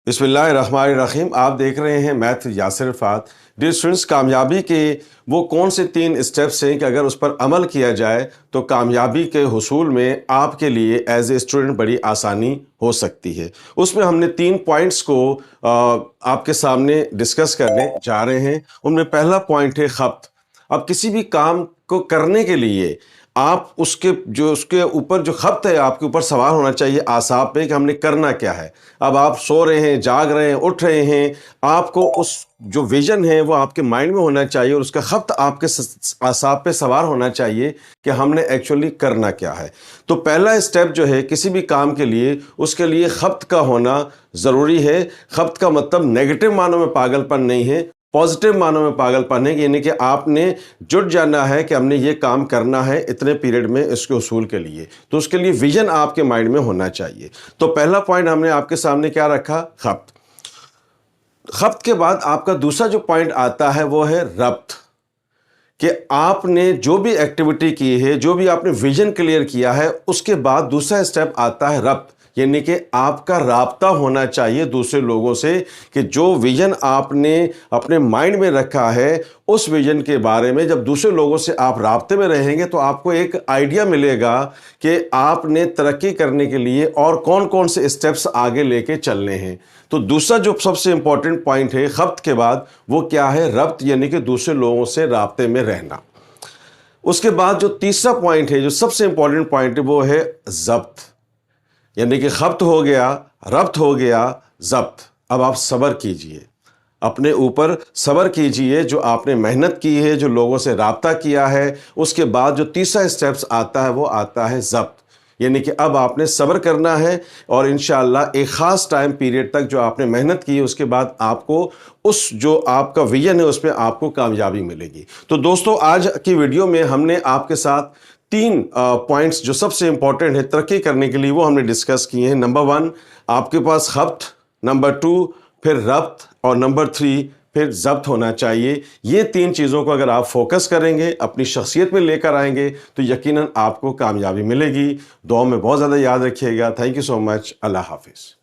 बिस्मिल्लाहिर्रहमानिर्रहीम। आप देख रहे हैं मैथ यासिर रफ़ात। डियर स्टूडेंट्स, कामयाबी के वो कौन से 3 स्टेप्स हैं कि अगर उस पर अमल किया जाए तो कामयाबी के हुसूल में आपके लिए एज ए स्टूडेंट बड़ी आसानी हो सकती है। उसमें हमने 3 पॉइंट्स को आपके सामने डिस्कस करने जा रहे हैं। उनमें पहला पॉइंट है खप्त। अब किसी भी काम को करने के लिए आप उसके ऊपर जो खप्त है आपके ऊपर सवार होना चाहिए आसाब पे कि हमने करना क्या है। अब आप सो रहे हैं, जाग रहे हैं, उठ रहे हैं, आपको उस जो विजन है वो आपके माइंड में होना चाहिए और उसका खप्त आपके आसाब पे सवार होना चाहिए कि हमने एक्चुअली करना क्या है। तो पहला स्टेप जो है किसी भी काम के लिए, उसके लिए खप्त का होना ज़रूरी है। खप्त का मतलब नेगेटिव मानों में पागलपन नहीं है, पॉजिटिव मानों में पागलपन है, यानी कि आपने जुट जाना है कि हमने ये काम करना है इतने पीरियड में इसके उसूल के लिए। तो उसके लिए विजन आपके माइंड में होना चाहिए। तो पहला पॉइंट हमने आपके सामने क्या रखा? खप्त। खप्त के बाद आपका दूसरा जो पॉइंट आता है वो है रब्त, कि आपने जो भी एक्टिविटी की है, जो भी आपने विजन क्लियर किया है, उसके बाद दूसरा स्टेप आता है रब्त, यानी कि आपका राब्ता होना चाहिए दूसरे लोगों से कि जो विजन आपने अपने माइंड में रखा है उस विजन के बारे में जब दूसरे लोगों से आप राब्ते में रहेंगे तो आपको एक आइडिया मिलेगा कि आपने तरक्की करने के लिए और कौन कौन से स्टेप्स आगे लेके चलने हैं। तो दूसरा जो सबसे इंपॉर्टेंट पॉइंट है खप्त के बाद वो क्या है? रब्त, यानी कि दूसरे लोगों से राब्ते में रहना। उसके बाद जो तीसरा पॉइंट है, जो सबसे इंपॉर्टेंट पॉइंट है, वो है ज़ब्त, यानी कि खप्त हो गया, रब्त हो गया, ज़ब्त। अब आप सब्र कीजिए, अपने ऊपर सब्र कीजिए, जो आपने मेहनत की है, जो लोगों से राब्ता किया है। उसके बाद जो तीसरा स्टेप्स आता है वो आता है ज़ब्त, यानी कि अब आपने सब्र करना है और इंशाअल्लाह एक ख़ास टाइम पीरियड तक जो आपने मेहनत की है उसके बाद आपको उस जो आपका विजन है उसमें आपको कामयाबी मिलेगी। तो दोस्तों, आज की वीडियो में हमने आपके साथ 3 पॉइंट्स जो सबसे इंपॉर्टेंट है तरक्की करने के लिए वो हमने डिस्कस किए हैं। नंबर 1 आपके पास खप्त, नंबर 2 फिर रब्त और नंबर 3 फिर ज़ब्त होना चाहिए। ये 3 चीज़ों को अगर आप फोकस करेंगे, अपनी शख्सियत में लेकर आएंगे तो यकीनन आपको कामयाबी मिलेगी। दुआ में बहुत ज़्यादा याद रखिएगा। Thank you so much. अल्लाह हाफिज़।